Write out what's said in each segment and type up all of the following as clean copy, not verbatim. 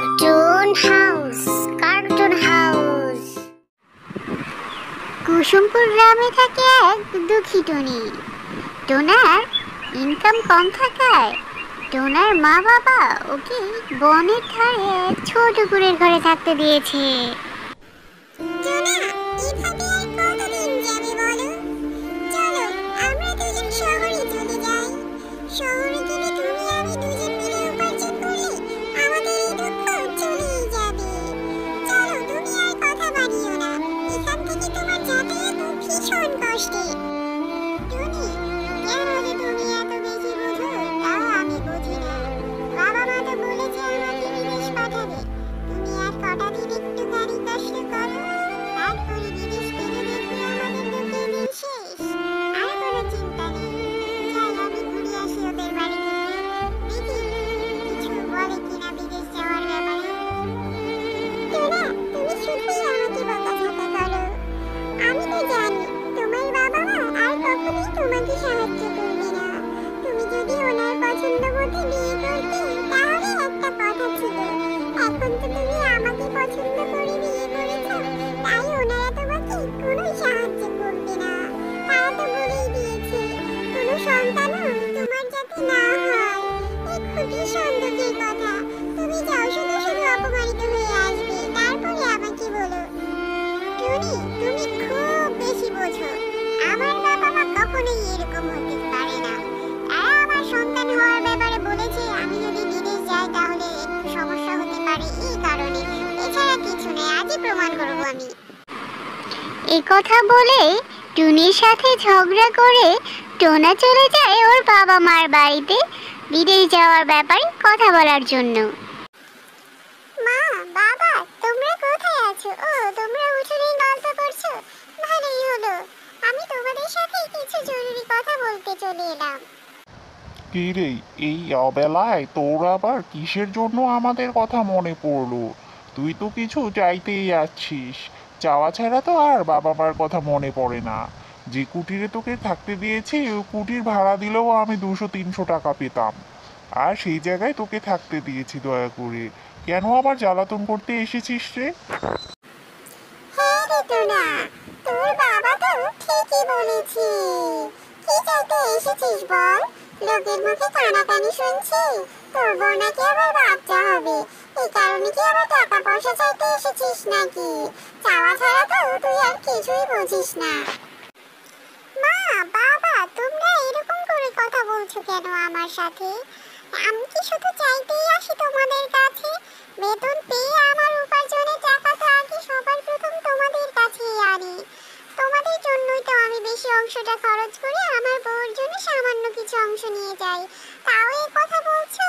Cartoon house. Kusumpur গ্রামে থাকে এক দুঃখী টুনি। টোনার ইনকাম কম থাকায় টোনার মা বাবা ওকে বনের ধারে এক ছোট কুড়ের ঘরে থাকতে দিয়েছে। কথা বলে টুনির সাথে ঝগড়া করে টোনা চলে যায় ওর বাবা মার বাড়িতে বিদেশ যাওয়ার ব্যাপারে কথা বলার জন্য। মা, বাবা, তোমরা কোথায় আছো? ও, তোমরা উঠোনে গল্প করছো? ভালোই হলো, আমি তোমাদের সাথে কিছু জরুরি কথা বলতে চলে এলাম। কি রে, এই অবেলায় তোর আবার কিসের জন্য আমাদের কথা মনে পড়লো? তুই তো কিছু চাইতেই যাচ্ছিস, চাওয়া ছাড়া তো আর বাবা মার কথা মনে পড়ে না। যে কুটিরে তোকে থাকতে দিয়েছি ওই কুটির ভাড়া দিলেও আমি 200-300 টাকা পেতাম, আর সেই জায়গায় তোকে থাকতে দিয়েছি দয়া করে। কেন আবার জ্বালাতন করতে এসেছিস রে? হ্যাঁ রে টোনা, তোর বাবা তো ঠিকই বলেছে। কি চাইতে এসেছিস বল? লোকের মুখে কানাকানি শুনছি তোর বউ নাকি আবার বাচ্চা হবে, এই কারণে কি আবার টাকা পয়সা চাইতে এসেছিস নাকি? চাওয়া ছাড়া তো তুই আর কিছুই বুঝিস না। মা, বাবা, তোমরা এরকম করে কথা বলছো কেন আমার সাথে? আমি কি শুধু চাইতেই আসি তোমাদের কাছে? বেতন পেয়ে আমার উপার্জনের টাকা তো আগে সবার প্রথম তোমাদের কাছেই আনি। তোমাদের জন্যই তো আমি বেশি অংশটা খরচ করে আমার বউর জন্য সামান্য কিছু অংশ নিয়ে যাই, তাও এই কথা বলছো?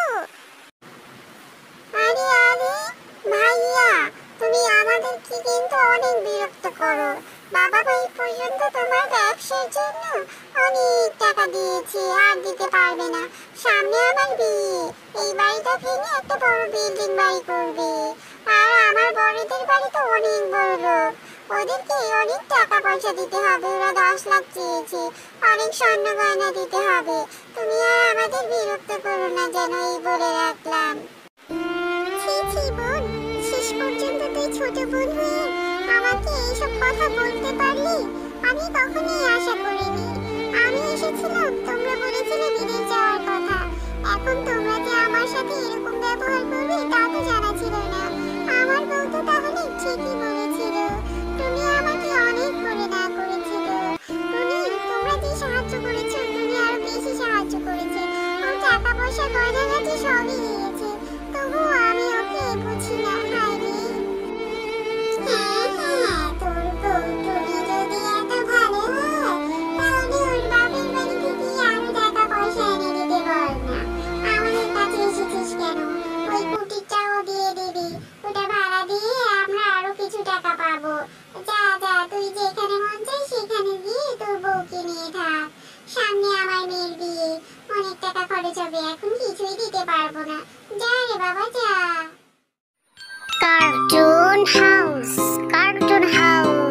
আরে আরে ভাইয়া, তুমি আমাদের কি কিন্তু অনেক বিরক্ত করো। বাবা ভাই পর্যন্ত তোমার ব্যবসার জন্য অনেক টাকা দিয়েছে, আর দিতে পারবে না। সামনে আমার বিয়ে, এই বাড়িটা ভেঙে একটা বড় বিল্ডিং বাড়ি করবে। আর আমার বড়দের বাড়ি তো অনেক বড় লোক, ওদেরকে অনেক টাকা পয়সা দিতে হবে। ওরা 10 লাখ চেয়েছে, অনেক স্বর্ণ গয়না দিতে হবে। তুমি আর আমাদের বিরক্ত করো না যেন, এই বলে রাখলাম। ছি ছি বোন, শেষ পর্যন্ত তুই ছোট বোন হয়ে আমাকে এইসব কথা বলতে পারলি, আমি কখনোই আশা করিনি। আমি এসেছিলাম, তোমরা বলেছিলে বিদেশ যাওয়ার কথা। এখন তোমরা যে আমার সাথে এরকম ব্যবহার করবে তা তো জানা ছিল না। আমার বউ তো তাহলে ঠিকই বলেছিল। তুমি আমাকে অনেক করে না করেছিল। তুমি, তোমরা যে সাহায্য করেছো, তুমি আরো বেশি সাহায্য করেছে। ওর টাকা পয়সা গয়নাগাটি সবই দিয়েছে, তবুও আমি ওকে বুঝি না। হায় রে। হ্যাঁ হ্যাঁ, তোর বউ টুনি যদি এত ভালো হয় তাহলে ওর বাপের বাড়ি থেকে আরো টাকা পয়সা এনে দিতে বল না। আমাদের কাছে এসেছিস কেন? ওই কুটিরটাও দিয়ে দিবি, ওটা ভাড়া দিয়ে আমরা আরো কিছু টাকা পাবো। যা যা, তুই যেখানে মন চাই সেখানে গিয়ে তোর বউকে নিয়ে থাক। সামনে আমার মেয়ের বিয়ে, অনেক টাকা খরচ হবে, এখন কিছুই দিতে পারবো না। যা রে বাবা, যা। Cartoon house.